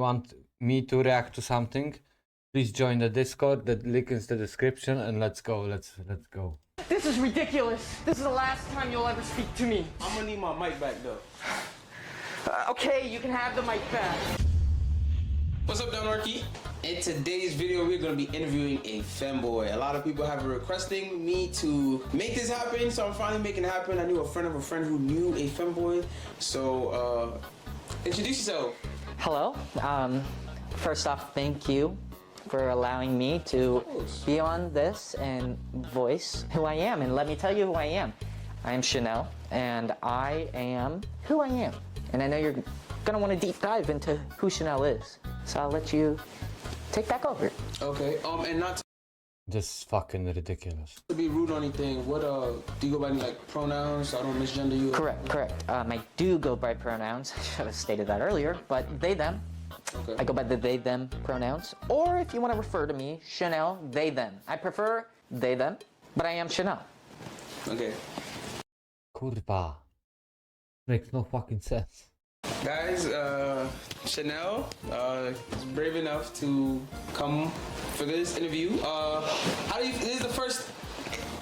Want me to react to something, please join the Discord. The link is in the description, and let's go. Let's go. This is ridiculous. This is the last time you'll ever speak to me. I'm gonna need my mic back though. Okay, you can have the mic back. What's up, Donarchy? In today's video, we're gonna be interviewing a femboy. A lot of people have been requesting me to make this happen, so I'm finally making it happen. I knew a friend of a friend who knew a femboy, so introduce yourself. Hello. First off, thank you for allowing me to be on this and voice who I am. And let me tell you who I am. I am Chanel, and I am who I am. And I know you're gonna want to deep dive into who Chanel is. So I'll let you take back over. Okay. And not This is fucking ridiculous. to be rude or anything. What do you go by any like pronouns? So I don't misgender you. Correct. I do go by pronouns. I should have stated that earlier, but they, them. Okay. I go by the they, them pronouns. Or if you want to refer to me, Chanel, they, them. I prefer they, them, but I am Chanel. Okay. Kurwa. Makes no fucking sense. Guys, Chanel is brave enough to come for this interview. This is the first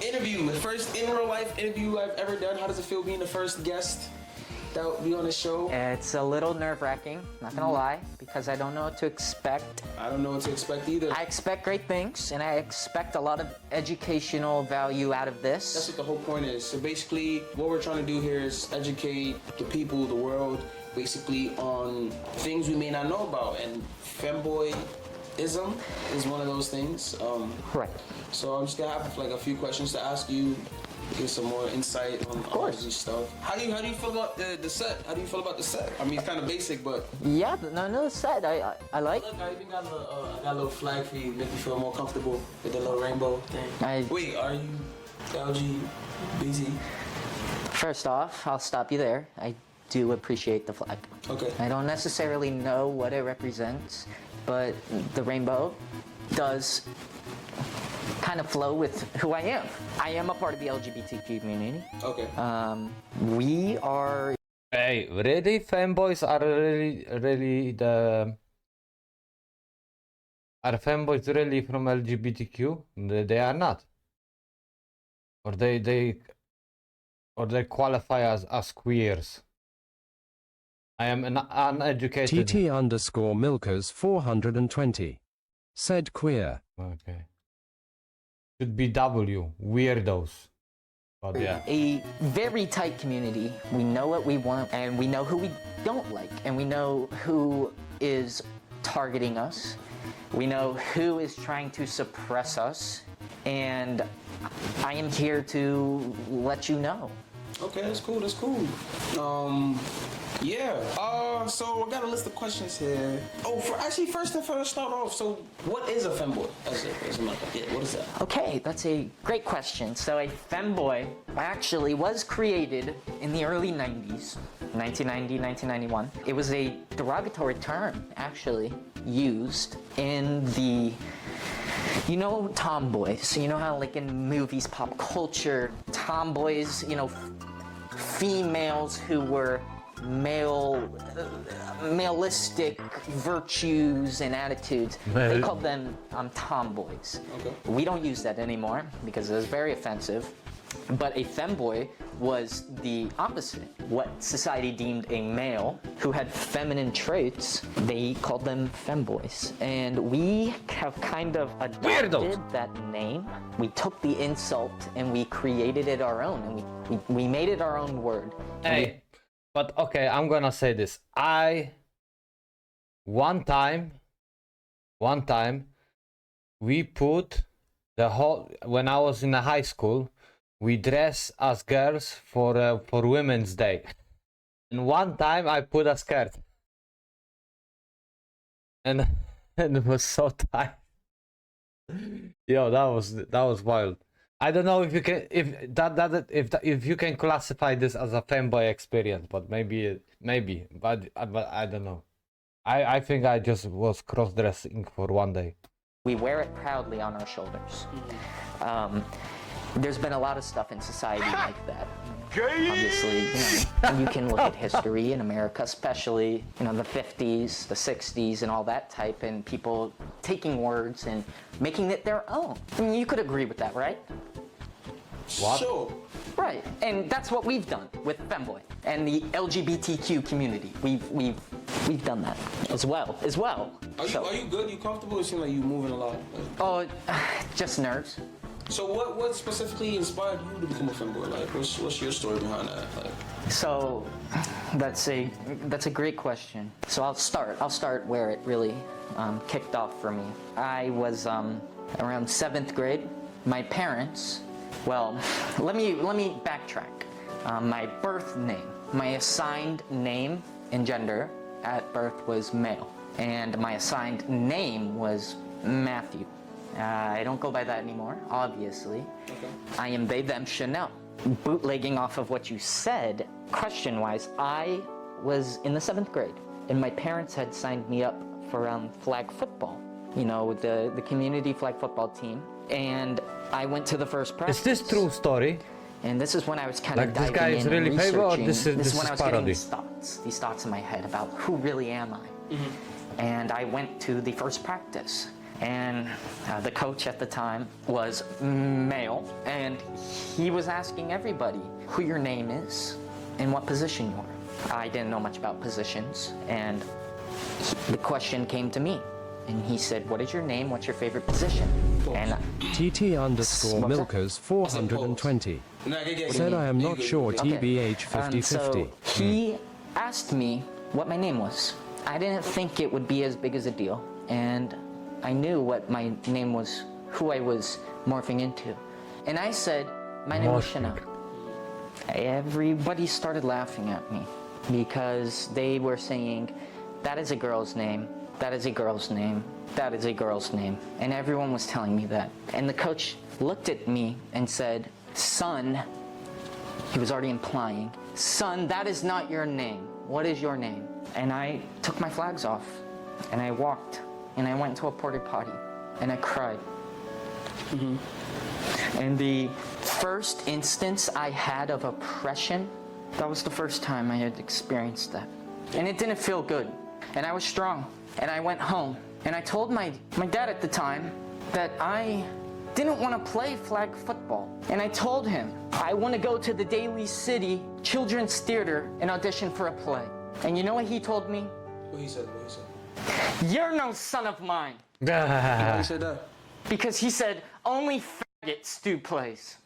interview, the first in real life interview I've ever done. How does it feel being the first guest that will be on the show? It's a little nerve-wracking, not gonna lie, because I don't know what to expect. I don't know what to expect either. I expect great things, and I expect a lot of educational value out of That's this. what the whole point is. So basically, what we're trying to do here is educate the people, the world, basically on things we may not know about. And femboyism is one of those things. Right. So I'm just gonna have like a few questions to ask you, get some more insight on all of this stuff. How do you feel about the set? How do you feel about the set? I mean, it's kind of basic, but Yeah, no, set. I like. look, I even got a little flag for you, make you feel more comfortable with the little rainbow thing. Wait, are you LGBT? First off, I'll stop you there. I do appreciate the flag. Okay. I don't necessarily know what it represents, but the rainbow does kind of flow with who I am. I am a part of the LGBT community. Okay. We are. Hey, really? Femboys are really the... Are femboys really from LGBTQ? They are not. Or they qualify as queers. I am an uneducated... TT_Milkers 420. Said queer. Okay. Should be W. Weirdos. But yeah. A very tight community. We know what we want, and we know who we don't like, and we know who is targeting us. We know who is trying to suppress us, and I am here to let you know. Okay, that's cool. That's cool. Yeah. So I got a list of questions here. Oh, first start off. So, what is a femboy? What is that? Okay, that's a great question. So a femboy actually was created in the early 90s, 1990, 1991. It was a derogatory term, actually, used in the, you know, tomboys. You know how, like, in movies, pop culture, tomboys, you know, females who were maleistic virtues and attitudes. They called them tomboys. Okay. We don't use that anymore because it was very offensive. But a femboy was the opposite. What society deemed a male who had feminine traits, they called them femboys. And we have kind of adopted that name. We took the insult and we created it our own, and we made it our own word. Hey, but okay, I'm gonna say this. One time, we put the whole, when I was in a high school, we dress as girls for Women's Day. And one time I put a skirt. And it was so tight. Yo, that was wild. I don't know if you can if you can classify this as a femboy experience, but maybe, but I don't know. I think I just was cross-dressing for one day. We wear it proudly on our shoulders. There's been a lot of stuff in society like that. Obviously, you can look at history in America, especially, the 50s, the 60s, and all that type, and people taking words and making it their own. I mean, you could agree with that, right? What? Sure. Right, and that's what we've done with Femboy and the LGBTQ community. We've done that as well. Are you good? You comfortable? It seems like you moving a lot. Oh, just nerves. So what specifically inspired you to become a femboy? Like, what's your story behind that? Like, So that's a great question. So I'll start where it really kicked off for me. I was around 7th grade. My parents, well, let me backtrack. My birth name, my assigned name and gender at birth was male, and my assigned name was Matthew. I don't go by that anymore, obviously. okay. I am they, them, Chanel. Bootlegging off of what you said, question-wise, I was in the 7th grade, and my parents had signed me up for flag football, the community flag football team, and I went to the first practice. Is this true story? And this is when I was kind of Like, this diving guy in is and really famous, or researching. this is when I was parody? getting these thoughts in my head about who really am I. And I went to the first practice. And the coach at the time was male, and he was asking everybody who your name is and what position you are. I didn't know much about positions, and the question came to me, and he said, "What is your name? What's your favorite position?" And TT_Milkers 420 said I am not sure TBH 5050. So he asked me what my name was. I didn't think it would be as big as a deal, and I knew what my name was, who I was morphing into. And I said, my name was Chanel. Everybody started laughing at me because they were saying, that is a girl's name, that is a girl's name, that is a girl's name. And everyone was telling me that. And the coach looked at me and said, son, he was already implying, son, that is not your name. What is your name? And I took my flags off and I walked. And I went to a porta potty, and I cried. And the first instance I had of oppression, that was the first time I had experienced that. And it didn't feel good. And I was strong. And I went home, and I told my dad at the time that I didn't want to play flag football. And I told him, I want to go to the Daly City Children's Theater and audition for a play. And you know what he told me? What he said? You're no son of mine. Why you said that? Because he said, only faggots do plays.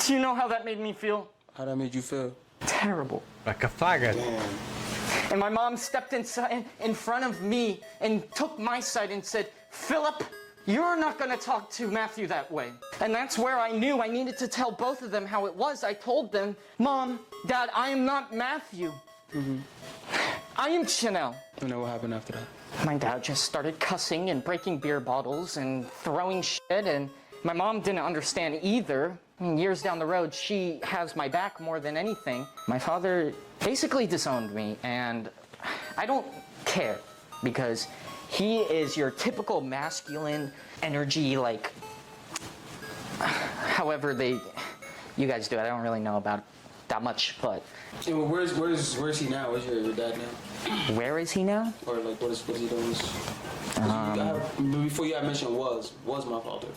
Do you know how that made me feel? How that made you feel? Terrible. Like a faggot. Damn. And my mom stepped inside in front of me and took my side and said, Philip, you're not going to talk to Matthew that way. And that's where I knew I needed to tell both of them how it was. I told them, Mom, Dad, I am not Matthew. I am Chanel. And then what happened after that? My dad just started cussing and breaking beer bottles and throwing shit, and my mom didn't understand either. I mean, years down the road, she has my back more than anything. My father basically disowned me, and I don't care because he is your typical masculine energy, like, however you guys do it. I don't really know about it that much, but. Yeah, well, where's he now? Where's your dad now? Where is he now? Or like what is he doing? Before you had mentioned was my father.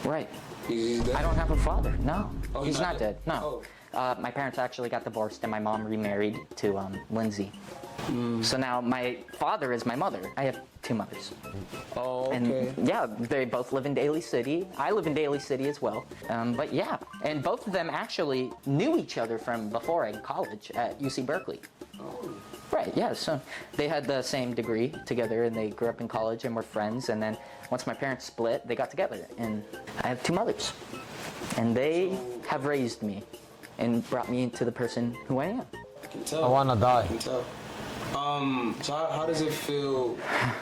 Right. He's dead? I don't have a father. No. Oh, he's not dead. No. Oh. My parents actually got divorced and my mom remarried to Lindsay. So now my father is my mother. I have 2 mothers. Oh, okay. And yeah, they both live in Daly City. I live in Daly City as well. But yeah, and both of them actually knew each other from before in college at UC Berkeley. Oh. Right, yeah, so they had the same degree together and they grew up in college and were friends, and then once my parents split, they got together, and I have 2 mothers. And they have raised me and brought me into the person who I am. I can tell. I wanna die. I can tell. So how does it feel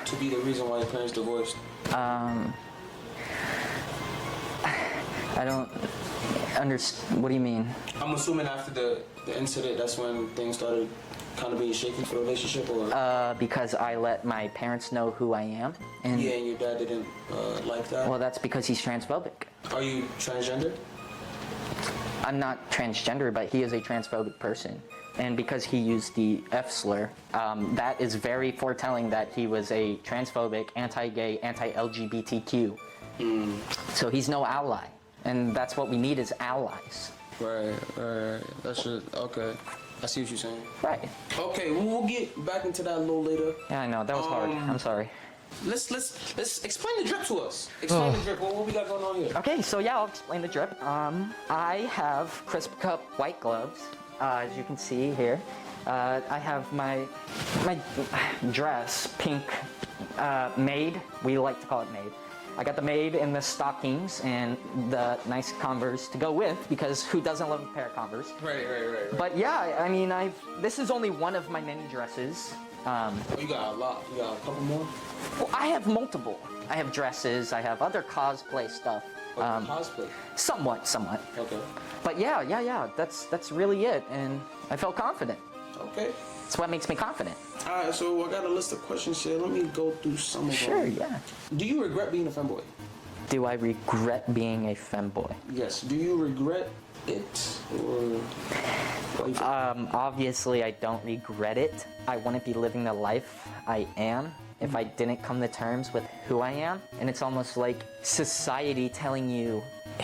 to be the reason why your parents divorced? I don't understand. What do you mean? I'm assuming after the incident, that's when things started kind of being shaky for the relationship, or? Because I let my parents know who I am. And Yeah, and your dad didn't like that? well, that's because he's transphobic. Are you transgender? I'm not transgender, but he is a transphobic person. And because he used the F slur, that is very foretelling that he was a transphobic, anti-gay, anti-LGBTQ. So he's no ally. And that's what we need is allies. Right. That's it. Okay. I see what you're saying. Right. Okay, we'll get back into that a little later. Yeah, I know. That was hard. I'm sorry. Let's explain the drip to us. Explain the drip. What we got going on here? Okay, so yeah, I'll explain the drip. I have Crisp Cup white gloves, as you can see here. I have my dress, pink, maid. We like to call it maid. I got the maid in the stockings and the nice Converse to go with, because who doesn't love a pair of Converse? Right. But yeah, I mean, this is only one of my many dresses. You got a lot. You got a couple more? Well, I have multiple. I have dresses, I have other cosplay stuff. Cosplay? Somewhat. Okay. But yeah, that's really it, and I felt confident. Okay. That's what makes me confident. Alright, so I got a list of questions here. Let me go through some of them. Sure, yeah. Do you regret being a femboy? Do I regret being a femboy? Yes. Do you regret it? Or Obviously I don't regret it. I wouldn't be living the life I am if I didn't come to terms with who I am. And it's almost like society telling you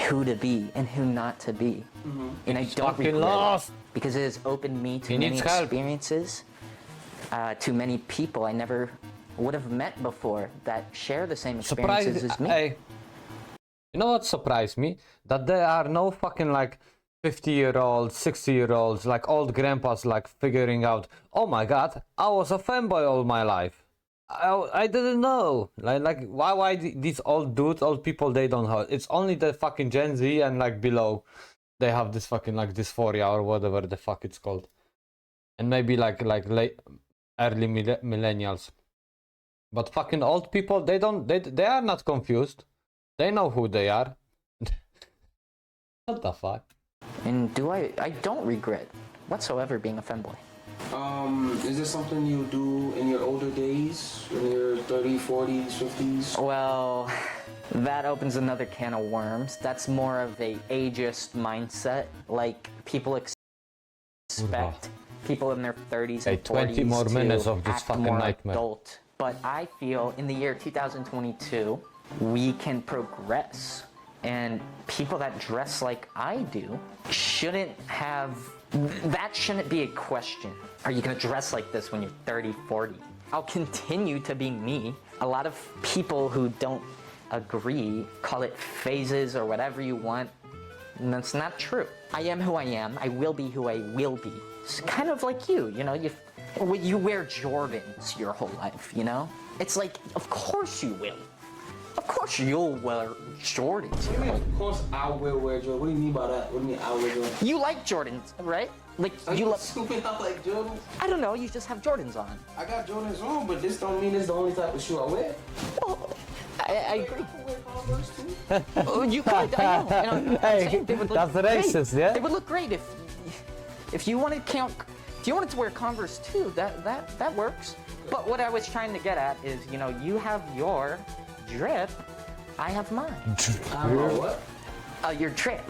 who to be and who not to be. And I don't regret lost. it because it has opened me to many experiences, to many people I never would have met before that share the same experiences as me. You know what surprised me? That there are no fucking like 50-year-olds, 60-year-olds, like old grandpas like figuring out, oh my god, I was a femboy all my life. I didn't know. Like why these old dudes, old people, they don't have. It's only the fucking Gen Z and like below, they have this fucking like dysphoria or whatever the fuck it's called, and maybe like late early millennials. But fucking old people, they don't. They are not confused. They know who they are. What the fuck? And I don't regret whatsoever being a femboy. Is this something you do in your older days, in your 30s, 40s, 50s? Well, that opens another can of worms. That's more of a ageist mindset. Like, people expect people in their 30s and 40s 20 more minutes of this act fucking more nightmare. adult. But I feel in the year 2022, we can progress. And people that dress like I do shouldn't have... That shouldn't be a question. Are you gonna dress like this when you're 30, 40? I'll continue to be me. A lot of people who don't agree call it phases or whatever you want, and that's not true. I am who I am. I will be who I will be. It's kind of like you know, you wear Jordans your whole life, you know? It's like, of course you will. Of course you'll wear Jordans. What do you mean, of course I will wear Jordans? What do you mean by that? What do you mean I will wear Jordans? You like Jordans, right? Like, you stupid, I like Jordans? I don't know, you just have Jordans on. I got Jordans on, but this don't mean it's the only type of shoe I wear. Well, I agree. Oh, you could, I know. And I'm saying they would look that's racist, great. yeah? They would look great if you wanted to wear Converse too. That works. But what I was trying to get at is, you know, you have your drip, I have mine. What? Your drip.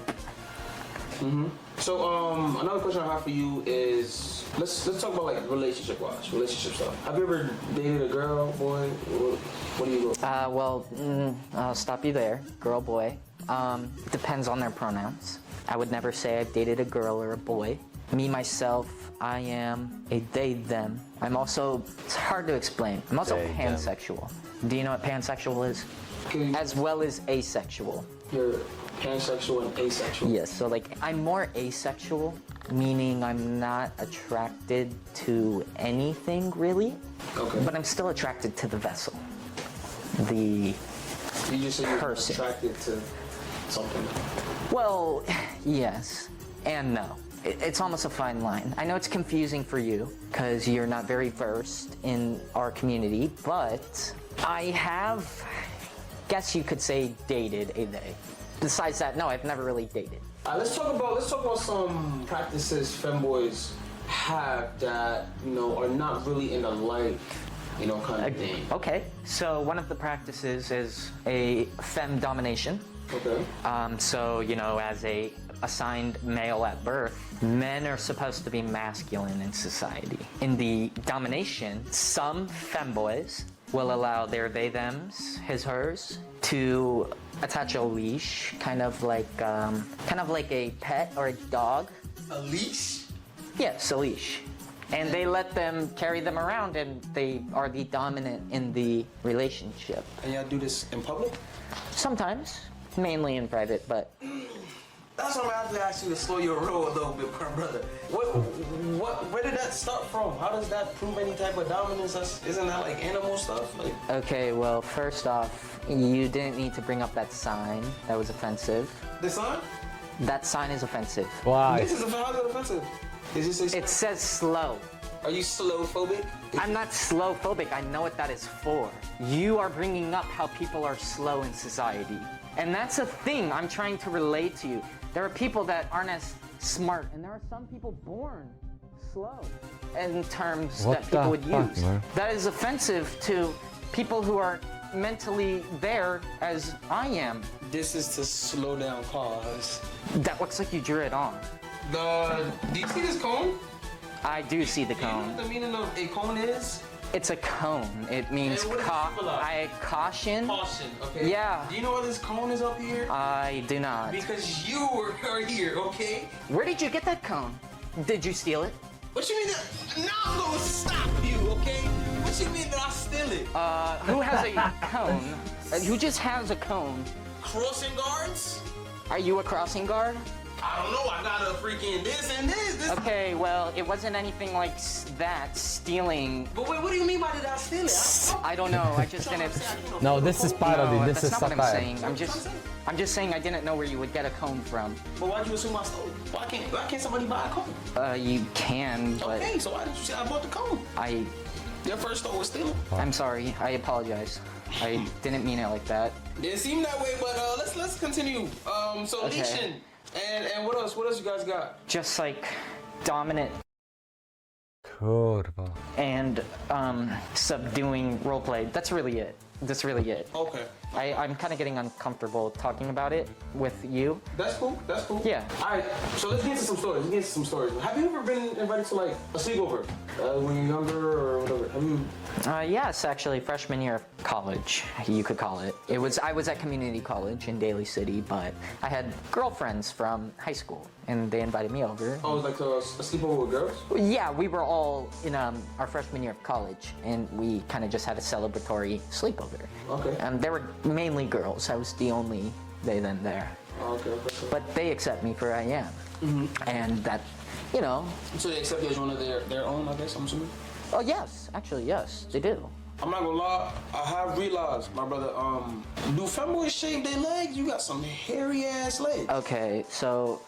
So, another question I have for you is, let's talk about like relationship stuff. Have you ever dated a girl, boy? What do you go? Well, I'll stop you there. Girl, boy. Depends on their pronouns. I would never say I've dated a girl or a boy. Me, myself, I am a they, them. I'm also, it's hard to explain. I'm also pansexual. Do you know what pansexual is? As well as asexual. You're pansexual and asexual? Yes, so like, I'm more asexual, meaning I'm not attracted to anything really. Okay. But I'm still attracted to the vessel. You just said you're person. attracted to something. Well, yes and no. It's almost a fine line. I know it's confusing for you because you're not very versed in our community, but I have, guess you could say, dated a they. Besides that, no, I've never really dated. Let's talk about some practices femboys have that, you know, are not really in the light, you know, kind of thing. Okay, so one of the practices is a femme domination. Okay. So, you know, as a assigned male at birth, men are supposed to be masculine in society. In the domination, some femboys will allow their they thems, his hers, to attach a leash, kind of like a pet or a dog. A leash? Yes, a leash. And they let them carry them around, and they are the dominant in the relationship. And y'all do this in public? Sometimes, mainly in private, but That's what I'm gonna have to ask you to slow your roll a little bit, my brother. Where did that start from? How does that prove any type of dominance? Isn't that like animal stuff? Like, okay, well, first off, you didn't need to bring up that sign. That was offensive. the sign? That sign is offensive. Why? This is how's it offensive? Is this It says slow. Are you slow phobic? I'm not slow phobic. I know what that is for. You are bringing up how people are slow in society. And that's a thing I'm trying to relate to you. There are people that aren't as smart, and there are some people born slow in terms What that people the would fuck, use. man? That is offensive to people who are mentally there as I am. This is to slow down cars. That looks like you drew it on. Do you see this cone? I do see the Do you know cone. what the meaning of a cone is? It's a cone. It means And what does it symbolize? caution. Caution, okay? Yeah. Do you know why this cone is up here? I do not. Because you are here, okay? Where did you get that cone? Did you steal it? What you mean that? Now I'm gonna stop you, okay? What you mean that I steal it? Who has a cone? Who just has a cone? Crossing guards? Are you a crossing guard? I don't know. I got a freaking this and this. Okay, well, it wasn't anything like that, stealing. But wait, what do you mean by did I steal it? I don't know, I just didn't. No, this is parody. No, This that's is not what I'm satire. saying. I'm just saying I didn't know where you would get a cone from. But why'd you assume I stole it? Why can't somebody buy a cone? You can, but Okay, so why didn't you say I bought the cone? Your first store was stealing. I'm sorry. I apologize. I didn't mean it like that. Didn't seem that way, but let's continue. So Okay. leashing and what else? What else you guys got? Just like dominant Kurwa. and subduing roleplay. That's really it. That's really it. Okay, I'm kind of getting uncomfortable talking about it with you. that's cool. That's cool. Yeah. All right. So let's get into some stories. Have you ever been invited to like a sleepover when you're younger or whatever? Have you? Yes, actually, freshman year of college, you could call it. I was at community college in Daly City, but I had girlfriends from high school, and they invited me over. Oh, it was like a sleepover with girls? Yeah, we were all in our freshman year of college, and we kind of just had a celebratory sleepover. Okay. And there were mainly girls. I was the only they them there. Okay. But they accept me for I am. And that, you know, So they accept you as one of their own, I guess, I'm assuming? oh yes, actually yes, they do. I'm not gonna lie, I have realized, my brother, do femboys shave their legs? You got some hairy ass legs. Okay, so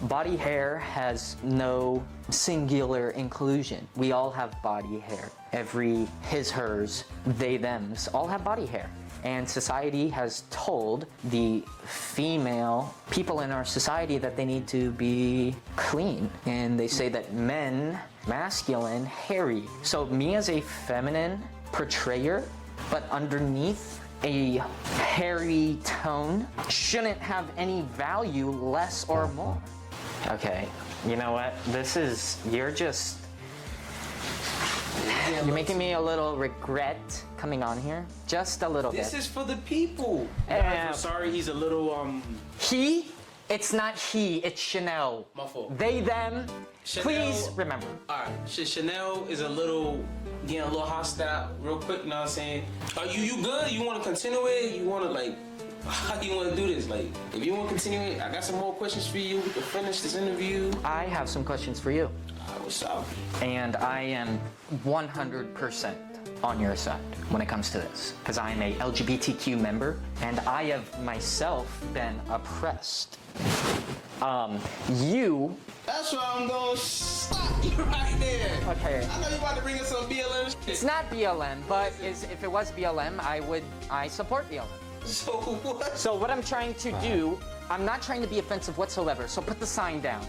body hair has no singular inclusion. We all have body hair. Every his, hers, they, thems all have body hair. And society has told the female people in our society that they need to be clean. And they say that men, masculine, hairy. So me as a feminine portrayer, but underneath a hairy tone, shouldn't have any value, less or more. Okay, you know what? You're making me a little regret coming on here. Just a little This bit. is for the people. Yeah. I'm sorry, he's a little, He? It's not he, it's Chanel. My fault. They, them. Chanel. Please remember. Alright, Chanel is getting a little hostile real quick, you know what I'm saying? Are you good? You wanna continue it? You wanna how do you wanna do this? Like, if you wanna continue it, I got some more questions for you. We can finish this interview. I have some questions for you. What's up? And I am 100% on your side when it comes to this. Because I am a LGBTQ member, and I have myself been oppressed. You... That's why I'm gonna stop you right there. Okay. I know you about to bring us some BLM shit. It's not BLM, but if it was BLM, I support BLM. So what? So what I'm trying to do, I'm not trying to be offensive whatsoever, so put the sign down.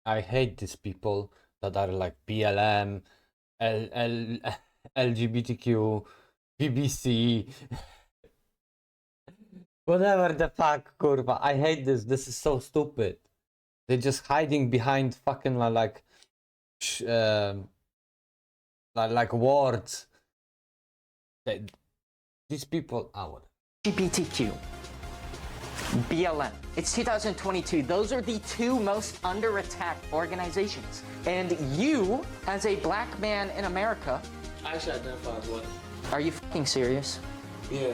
I hate these people that are like BLM, LGBTQ, BBC. Whatever the fuck, kurwa. I hate this. This is so stupid. They're just hiding behind fucking like words. These people, LGBTQ, BLM. It's 2022. Those are the two most under attack organizations. And you, as a black man in America, I actually identify as white. are you fucking serious? Yeah.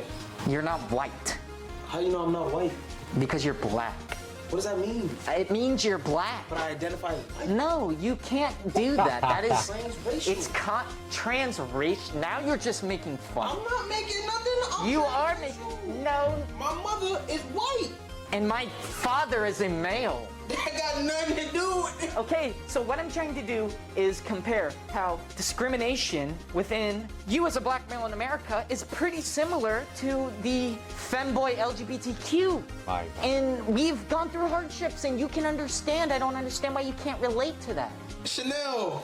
You're not white. How do you know I'm not white? Because you're black. What does that mean? It means you're black. But I identify as white. No, you can't do that. That is, Transracial. it's transracial. Now you're just making fun. I'm not making nothing. You are making, no. My mother is white. And my father is a male. That got nothing to do with it. Okay, so what I'm trying to do is compare how discrimination within you as a black male in America is pretty similar to the femboy LGBTQ. My God. And we've gone through hardships and you can understand. I don't understand why you can't relate to that. Chanel.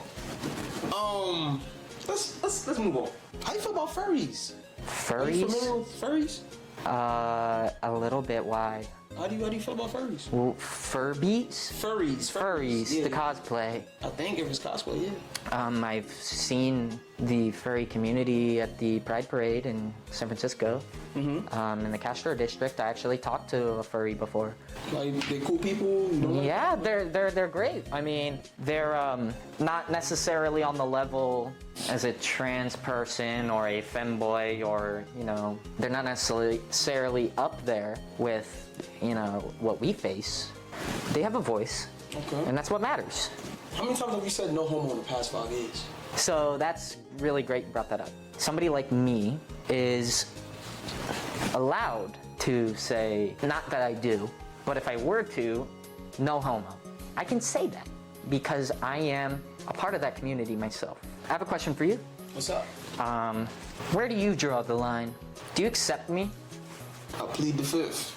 Let's move on. How you feel about furries? Are you familiar Furries? with furries? A little bit. Why? How do you feel about furries? Well, Furbies? Furries. The Yeah. cosplay. I think if it's cosplay, yeah. I've seen the furry community at the Pride Parade in San Francisco. In the Castro district, I actually talked to a furry before. Like they cool people. You know? Yeah, they're great. I mean, they're not necessarily on the level as a trans person or a femboy, or they're not necessarily up there with what we face. They have a voice, Okay. and that's what matters. How many times have you said no homo in the past 5 years? So that's really great you brought that up. Somebody like me is allowed to say, not that I do, but if I were to, no homo. I can say that because I am a part of that community myself. I have a question for you. What's up? Where do you draw the line? Do you accept me? I plead the fifth.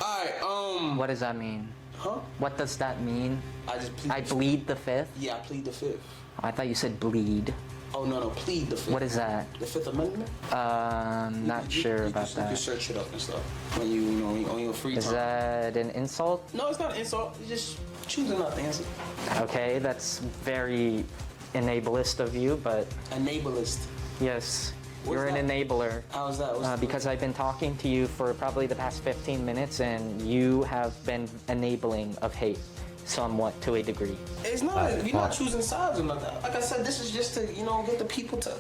Alright, What does that mean? Huh? What does that mean? I just plead I the fifth. bleed the fifth? Yeah, I plead the fifth. I thought you said bleed. Oh, no, plead the fifth. What is that? The Fifth Amendment? Not sure about You can that. search it up and stuff. When on your free Is time. that an insult? No, it's not an insult. It's just choosing not to answer. Okay, that's very enablest of you, but Enablist. yes, What's you're an that? enabler. How's that? Because I've been talking to you for probably the past 15 minutes and you have been enabling of hate somewhat to a degree. It's not. We're not choosing sides or nothing. Like I said, this is just to get the people to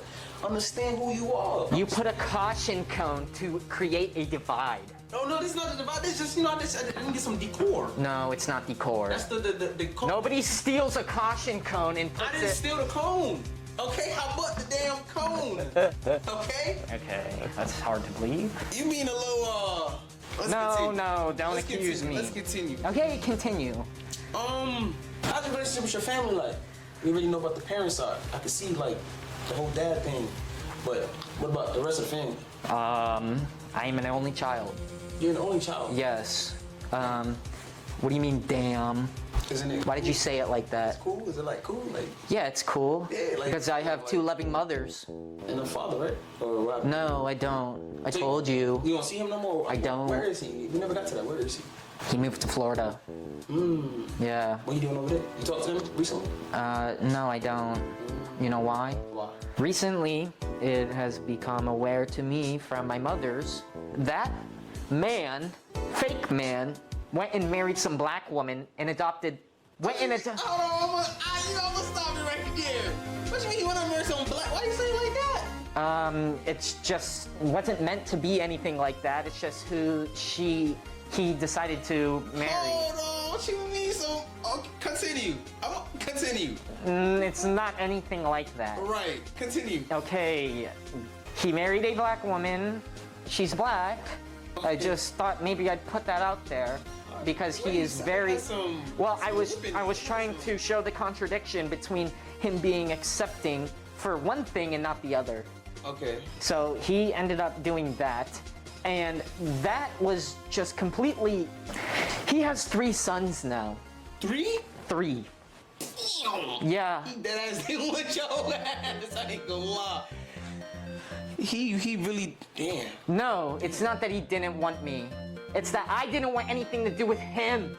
understand who you are. You put a caution cone to create a divide. No, this is not a divide. This is just I didn't get some decor. No, it's not decor. That's the cone. Nobody steals a caution cone and I puts didn't it... steal the cone. Okay, how about the damn cone? Okay. Okay, that's hard to believe. You mean a little let's No, continue. don't Let's accuse continue. me. Let's continue. Okay, continue. How's your relationship with your family like? We already know about the parent side. I can see like the whole dad thing, but what about the rest of the family? I am an only child. You're the only child. Yes. What do you mean, damn? Isn't it? Why did you say it like that? cool? Is it like cool? Like Yeah, it's cool. Yeah, like- because I have two like- loving mothers. and a father, right? Or what? No, I don't. I So told you. You don't see him no more? I don't. Where is he? We never got to that. Where is he? He moved to Florida. Yeah. What are you doing over there? You talked to him recently? No, I don't. You know why? Why? Recently, it has become aware to me from my mothers that man, fake man, went and married some black woman and adopted. Went and adopted. Hold on, I'm gonna stop you right there. What you mean you want to marry someone black? Why you say it like that? It's just wasn't meant to be anything like that. It's just who he decided to marry. Hold on, what you mean? So, okay, continue. Continue. It's not anything like that. Right, continue. Okay, he married a black woman. She's black. I just thought maybe I'd put that out there because he is very. Well, I was trying to show the contradiction between him being accepting for one thing and not the other. Okay. So he ended up doing that. And that was just completely... He has 3 sons now. 3? 3. Damn. Yeah. That ass didn't with your ass. I ain't gonna lie. He really, damn. No, it's not that he didn't want me. It's that I didn't want anything to do with him.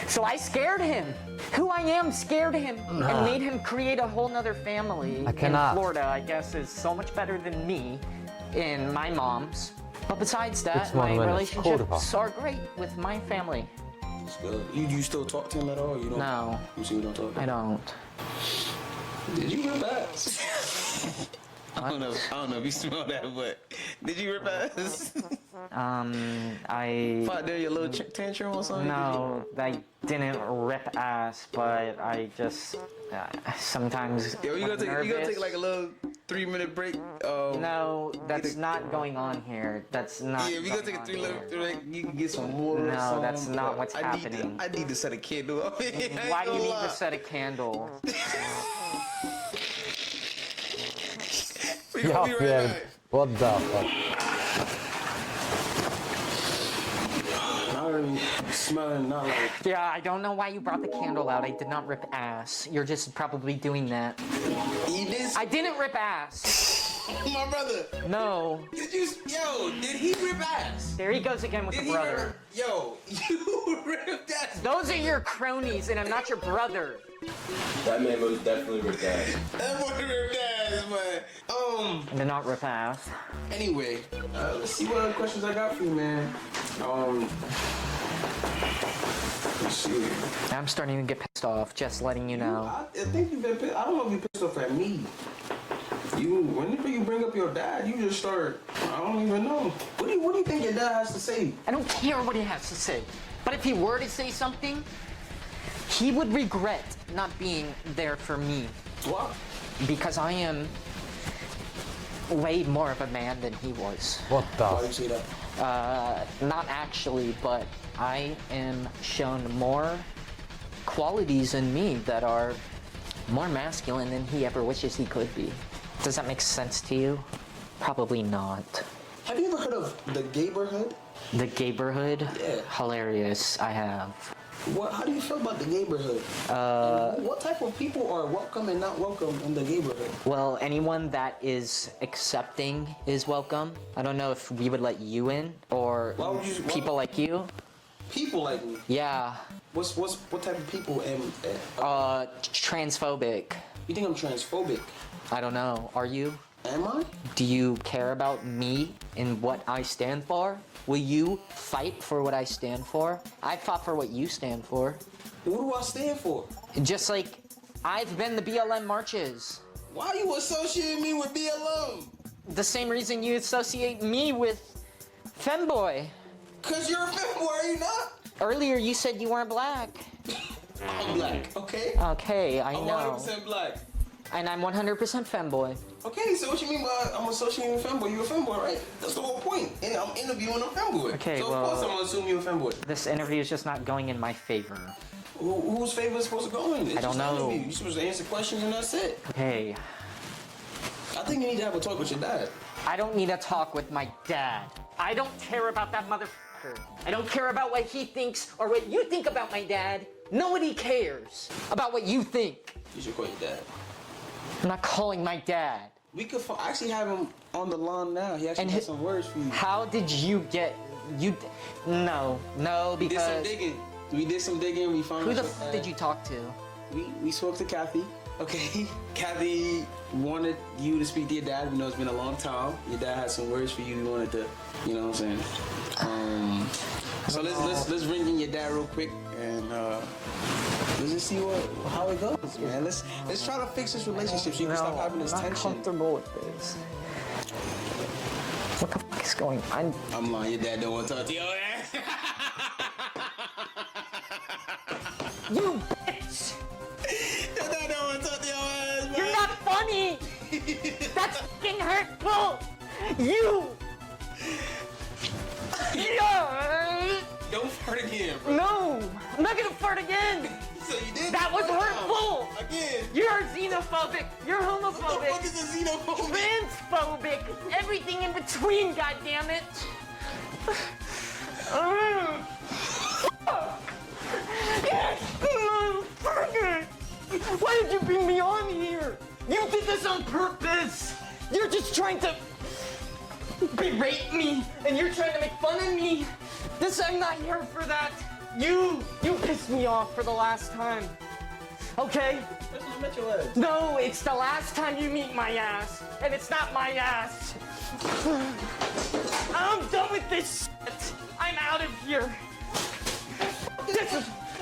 So I scared him. Who I am scared him and made him create a whole nother family in Florida, I guess, is so much better than me and my mom's. But besides that, my relationships are great with my family. That's good. You still talk to him at all? You don't? No. You see, you don't talk to him? I don't. Did you rip ass? I don't know if you smell that, but did you rip ass? I... Fought there your little tantrum or something? No, I didn't rip ass, but I just sometimes. Yo, you gonna take like a little 3-minute break? No, that's not going on here. That's not. Yeah, we gonna take a 3-minute break. You can get some more. No, that's not what's happening. I need to set a candle up. Why do you need to set a candle? We gonna be right back. What the fuck? I already smelling not like. Yeah, I don't know why you brought the candle out. I did not rip ass. You're just probably doing that. You did? I didn't rip ass. My brother. No. Did he rip ass? There he goes again with the brother. Yo, you ripped ass. Those are your cronies, and I'm not your brother. That man was definitely ripped ass. That boy ripped ass, man. I did not rip ass. Anyway, let's see what other questions I got for you, man. Let's see. I'm starting to get pissed off, just letting you know. I think you've been pissed. I don't know if you pissed off at me. Whenever you bring up your dad, you just start, I don't even know. What do you think your dad has to say? I don't care what he has to say. But if he were to say something, he would regret not being there for me. What? Because I am way more of a man than he was. What Why do you the? say that? Not actually, but I am shown more qualities in me that are more masculine than he ever wishes he could be. Does that make sense to you? Probably not. Have you ever heard of the neighborhood? The neighborhood? Yeah. Hilarious, I have. How do you feel about the neighborhood? What type of people are welcome and not welcome in the neighborhood? Well, anyone that is accepting is welcome. I don't know if we would let you in or people like you. People like me? Yeah. What type of people am? Transphobic. You think I'm transphobic? I don't know. Are you? Am I? Do you care about me and what I stand for? Will you fight for what I stand for? I fought for what you stand for. What do I stand for? Just like I've been the BLM marches. Why you associating me with BLM? The same reason you associate me with Femboy. Cause you're a femboy, are you not? Earlier you said you weren't black. I'm black, okay? Okay, I I'm know. 100% black. And I'm 100% Femboy. Okay, so what you mean by I'm associating with femboy? You're a femboy, right? That's the whole point. And I'm interviewing a femboy. Okay, so well, of course I'm gonna assume you're a femboy. This interview is just not going in my favor. Whose favor is supposed to go in? It's I don't just an know. interview. You're supposed to answer questions and that's it. Okay. I think you need to have a talk with your dad. I don't need a talk with my dad. I don't care about that motherfucker. I don't care about what he thinks or what you think about my dad. Nobody cares about what you think. You should call your dad. I'm not calling my dad. We could actually have him on the lawn now. He actually has some words for you. How did you get... No, We did some because... digging. We did some digging. We found Who out the your f dad. did you talk to? We spoke to Kathy. Okay. Kathy wanted you to speak to your dad. We know it's been a long time. Your dad had some words for you. He wanted to, you know what I'm saying? So let's ring in your dad real quick and let's just see how it goes, man. Let's try to fix this relationship so you can stop having this I'm not tension. comfortable with this. What the fuck is going on? I'm lying. Your dad don't want to talk to your ass. You bitch! Your dad don't want to talk to your ass, man. You're not funny! That's fucking hurtful! You! Yeah. Don't fart again, bro. No! I'm not gonna fart again! So you did. That was One time. hurtful! Again. You're xenophobic! You're What the fuck homophobic! is a xenophobic? Transphobic! Everything in between, goddammit! Motherfucker! Why did you bring me on here? You did this on purpose! You're just trying to berate me, and you're trying to make fun of me. I'm not here for that. You pissed me off for the last time. Okay? No, it's the last time you meet my ass, and it's not my ass. I'm done with this shit. I'm out of here.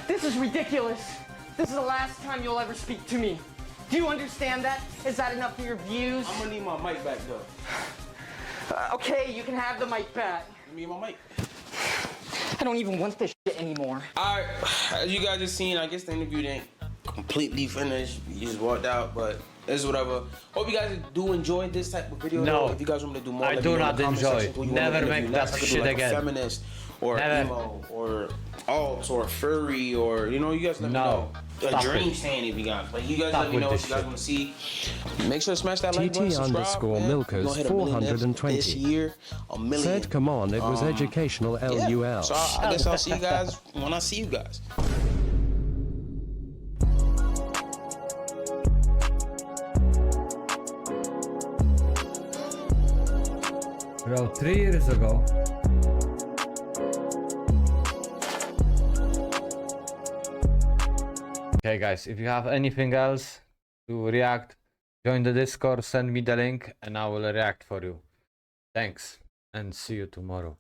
This is ridiculous. This is the last time you'll ever speak to me. Do you understand that? Is that enough for your views? I'm gonna need my mic back though. Okay, you can have the mic back. Give me my mic. I don't even want this shit anymore. Alright, as you guys just seen, I guess the interview didn't completely finish. You just walked out, but it's whatever. Hope you guys do enjoy this type of video. No, though. If you guys want me to do more, I let do me know in not the comment enjoy. section who you want Never me to make interview that next. I could do shit like again. A feminist or Never. emo or alt or furry or you guys let me No. know. A Stop dream it. stand if you guys. Like you guys Stop let me with know what this you guys shit. want to see. Make sure to smash that like button, subscribe, TT_Milkers man. We're gonna hit 1,000,000 this 420. year. 1,000,000. Said, come on, it was educational Yeah. LUL. So I guess I'll see you guys when I see you guys. Bro, 3 years ago. Okay guys, if you have anything else to react, join the Discord, send me the link and I will react for you. Thanks and see you tomorrow.